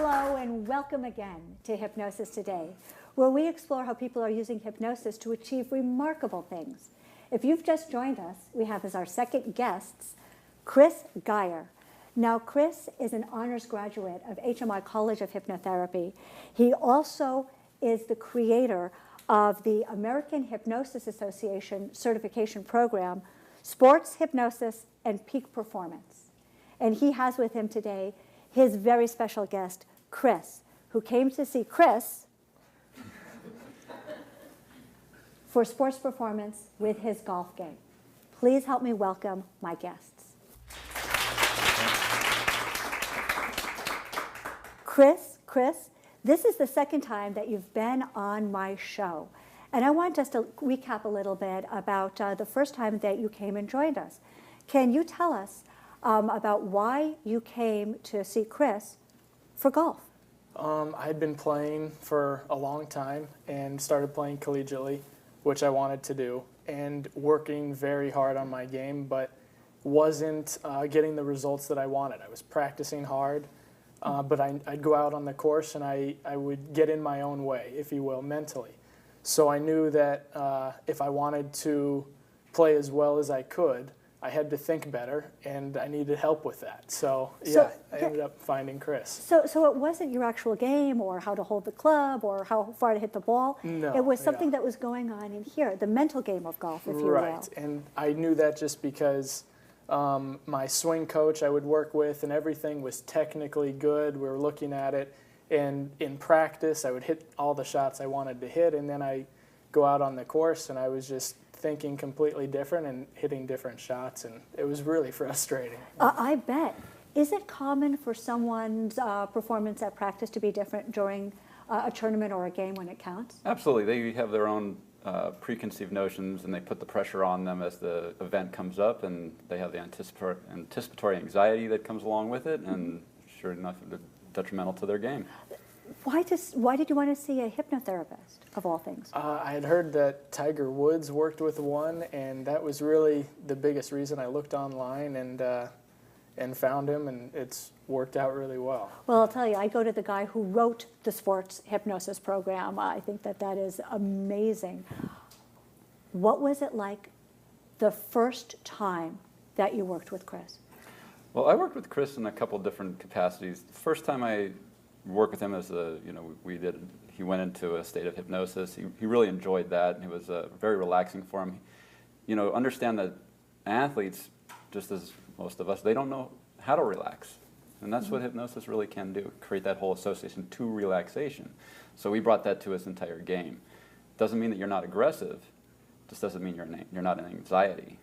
Hello and welcome again to Hypnosis Today, where we explore how people are using hypnosis to achieve remarkable things. If you've just joined us, we have as our second guests, Chris Geyer. Now, Chris is an honors graduate of HMI College of Hypnotherapy. He also is the creator of the American Hypnosis Association certification program, Sports Hypnosis and Peak Performance. And he has with him today his very special guest, Chris, who came to see Chris for sports performance with his golf game. Please help me welcome my guests. Chris, this is the second time that you've been on my show. And I want us to recap a little bit about the first time that you came and joined us. Can you tell us about why you came to see Chris for golf? I had been playing for a long time and started playing collegiately, which I wanted to do, and working very hard on my game, but wasn't getting the results that I wanted. I was practicing hard, but I'd go out on the course and I would get in my own way, if you will, mentally. So I knew that if I wanted to play as well as I could, I had to think better, and I needed help with that. So I ended up finding Chris. So it wasn't your actual game or how to hold the club or how far to hit the ball. No. It was something that was going on in here, the mental game of golf, if you will. Right, and I knew that just because my swing coach I would work with and everything was technically good. We were looking at it, and in practice I would hit all the shots I wanted to hit, and then I go out on the course and I was just thinking completely different and hitting different shots, and it was really frustrating. I bet. Is it common for someone's performance at practice to be different during a tournament or a game when it counts? Absolutely. They have their own preconceived notions, and they put the pressure on them as the event comes up, and they have the anticipatory anxiety that comes along with it, and sure enough, it's detrimental to their game. Why did you want to see a hypnotherapist, of all things? I had heard that Tiger Woods worked with one, and that was really the biggest reason I looked online and found him, and it's worked out really well. Well, I'll tell you, I go to the guy who wrote the sports hypnosis program. I think that is amazing. What was it like the first time that you worked with Chris? Well, I worked with Chris in a couple different capacities. The first time I worked with him as he went into a state of hypnosis. He really enjoyed that, and it was very relaxing for him. You know, understand that athletes, just as most of us, they don't know how to relax. And that's what hypnosis really can do, create that whole association to relaxation. So we brought that to his entire game. Doesn't mean that you're not aggressive, just doesn't mean you're not in anxiety.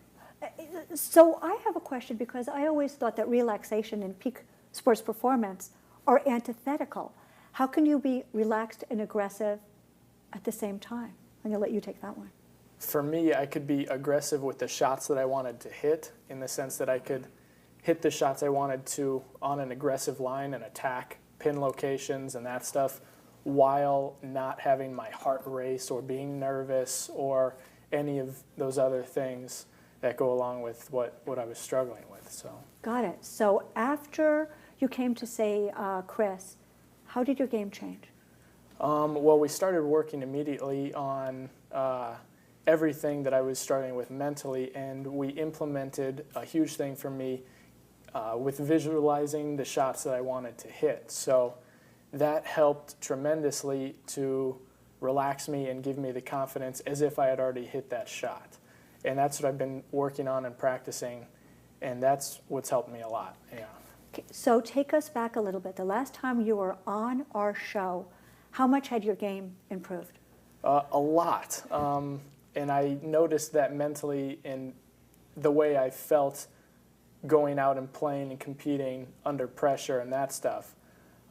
So I have a question, because I always thought that relaxation and peak sports performance are antithetical. How can you be relaxed and aggressive at the same time? I'm going to let you take that one. For me, I could be aggressive with the shots that I wanted to hit, in the sense that I could hit the shots I wanted to on an aggressive line and attack pin locations and that stuff, while not having my heart race or being nervous or any of those other things that go along with what I was struggling with. So. Got it. So after you came to say Chris, how did your game change? Well, we started working immediately on everything that I was struggling with mentally, and we implemented a huge thing for me with visualizing the shots that I wanted to hit. So that helped tremendously to relax me and give me the confidence as if I had already hit that shot. And that's what I've been working on and practicing, and that's what's helped me a lot. Yeah. Okay, so take us back a little bit. The last time you were on our show, how much had your game improved? A lot. And I noticed that mentally in the way I felt going out and playing and competing under pressure and that stuff.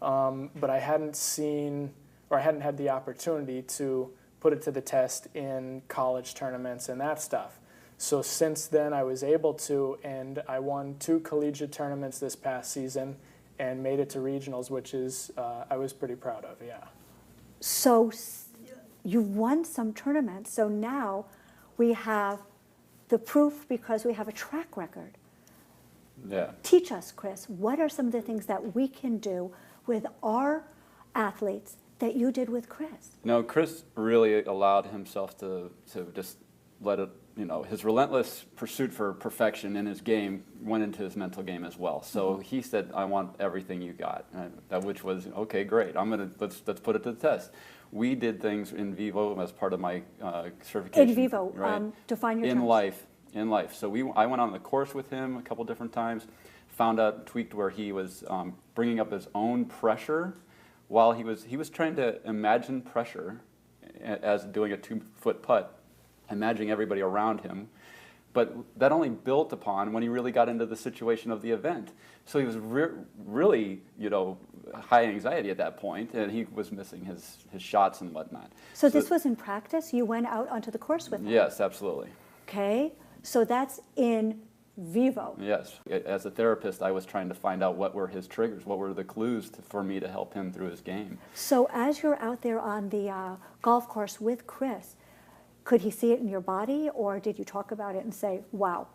But I hadn't seen, or I hadn't had the opportunity to put it to the test in college tournaments and that stuff. So since then I was able to, and I won 2 collegiate tournaments this past season and made it to regionals, which is I was pretty proud of, yeah. So you've won some tournaments, so now we have the proof because we have a track record. Yeah. Teach us, Chris, what are some of the things that we can do with our athletes that you did with Chris? No, Chris really allowed himself to just let it, his relentless pursuit for perfection in his game went into his mental game as well. So he said, I want everything you got, which was, okay, great, let's put it to the test. We did things in vivo as part of my certification. In vivo, right? define your terms. In life. So I went on the course with him a couple different times, found out, tweaked where he was bringing up his own pressure while he was trying to imagine pressure as doing a 2-foot putt, imagining everybody around him. But that only built upon when he really got into the situation of the event. So he was really, high anxiety at that point, and he was missing his shots and whatnot. So this was in practice? You went out onto the course with him? Yes, absolutely. Okay, so that's in vivo. Yes. As a therapist, I was trying to find out what were his triggers, what were the clues for me to help him through his game. So as you're out there on the golf course with Chris, could he see it in your body, or did you talk about it and say, wow?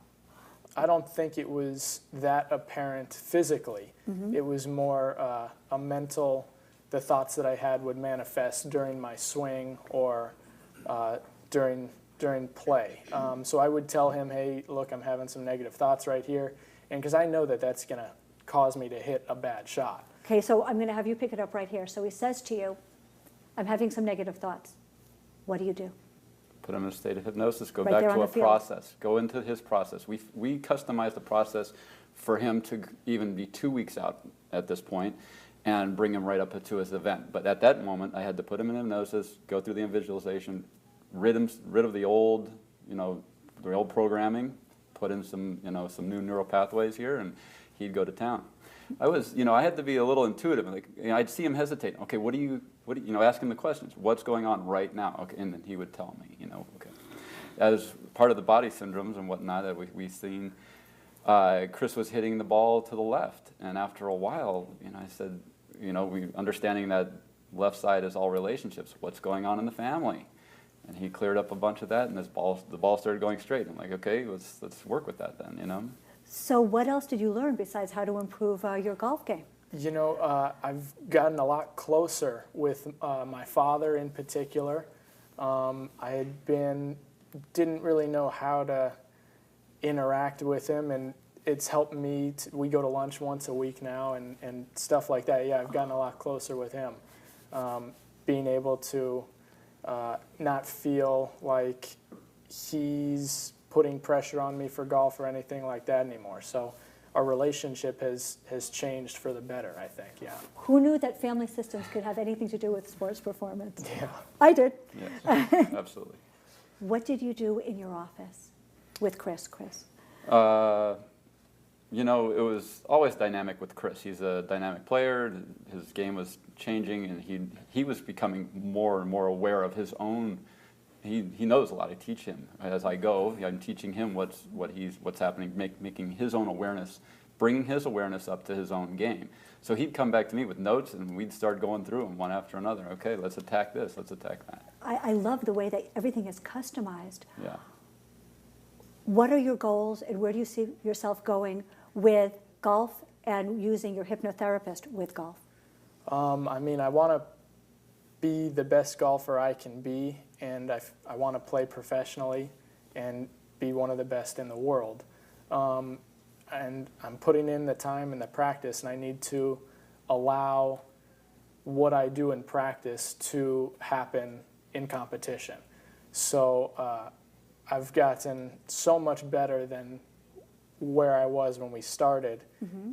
I don't think it was that apparent physically. It was more a mental, the thoughts that I had would manifest during my swing or during play. So I would tell him, hey, look, I'm having some negative thoughts right here. And because I know that that's going to cause me to hit a bad shot. Okay, so I'm going to have you pick it up right here. So he says to you, I'm having some negative thoughts. What do? Put him in a state of hypnosis, go Right back there to on a the field. process, go into his process. We customized the process for him to even be 2 weeks out at this point and bring him right up to his event. But at that moment, I had to put him in hypnosis, go through the visualization, rid of the old, the old programming, put in some, some new neural pathways here, and he'd go to town. I had to be a little intuitive. Like, I'd see him hesitate. Okay, what do you, ask him the questions. What's going on right now? Okay, and then he would tell me, okay. As part of the body syndromes and whatnot that we've seen, Chris was hitting the ball to the left, and after a while, I said, understanding that left side is all relationships. What's going on in the family? And he cleared up a bunch of that, and the ball started going straight. I'm like, okay, let's work with that then, So what else did you learn besides how to improve your golf game? I've gotten a lot closer with my father in particular. I didn't really know how to interact with him, and it's helped me. We go to lunch once a week now and stuff like that. Yeah, I've gotten a lot closer with him. Being able to not feel like he's putting pressure on me for golf or anything like that anymore. So our relationship has changed for the better, I think, yeah. Who knew that family systems could have anything to do with sports performance? Yeah. I did. Yes, absolutely. What did you do in your office with Chris? It was always dynamic with Chris. He's a dynamic player. His game was changing, and he was becoming more and more aware of his own. He knows a lot. I teach him as I go. I'm teaching him what's happening, making his own awareness, bringing his awareness up to his own game. So he'd come back to me with notes, and we'd start going through them one after another. Okay, let's attack this. Let's attack that. I love the way that everything is customized. Yeah. What are your goals, and where do you see yourself going with golf and using your hypnotherapist with golf? I want to be the best golfer I can be, and I want to play professionally and be one of the best in the world. And I'm putting in the time and the practice, and I need to allow what I do in practice to happen in competition. So I've gotten so much better than where I was when we started,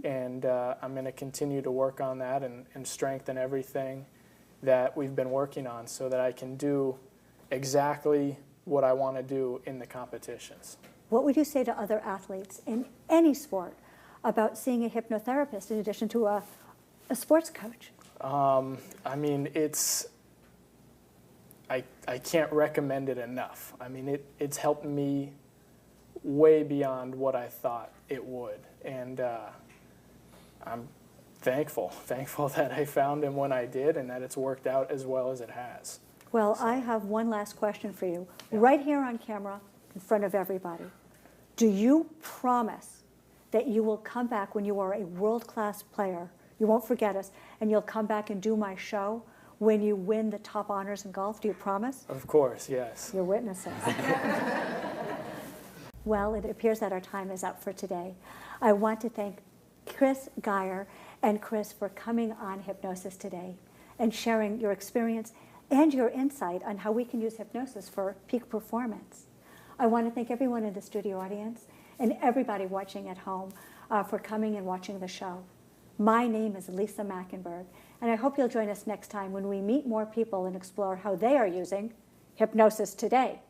and I'm going to continue to work on that and strengthen everything that we've been working on so that I can do exactly what I want to do in the competitions. What would you say to other athletes in any sport about seeing a hypnotherapist in addition to a sports coach? I can't recommend it enough. It's helped me way beyond what I thought it would, and I'm thankful that I found him when I did, and that it's worked out as well as it has. Well, I have one last question for you, right here on camera in front of everybody. Do you promise that you will come back when you are a world-class player. You won't forget us, and you'll come back and do my show when you win the top honors in golf. Do you promise? Of course, yes. You're witnesses. Well, it appears that our time is up for today. I want to thank Chris Geyer and Chris for coming on Hypnosis today and sharing your experience and your insight on how we can use hypnosis for peak performance. I want to thank everyone in the studio audience and everybody watching at home for coming and watching the show. My name is Lisa Mackenberg, and I hope you'll join us next time when we meet more people and explore how they are using hypnosis today.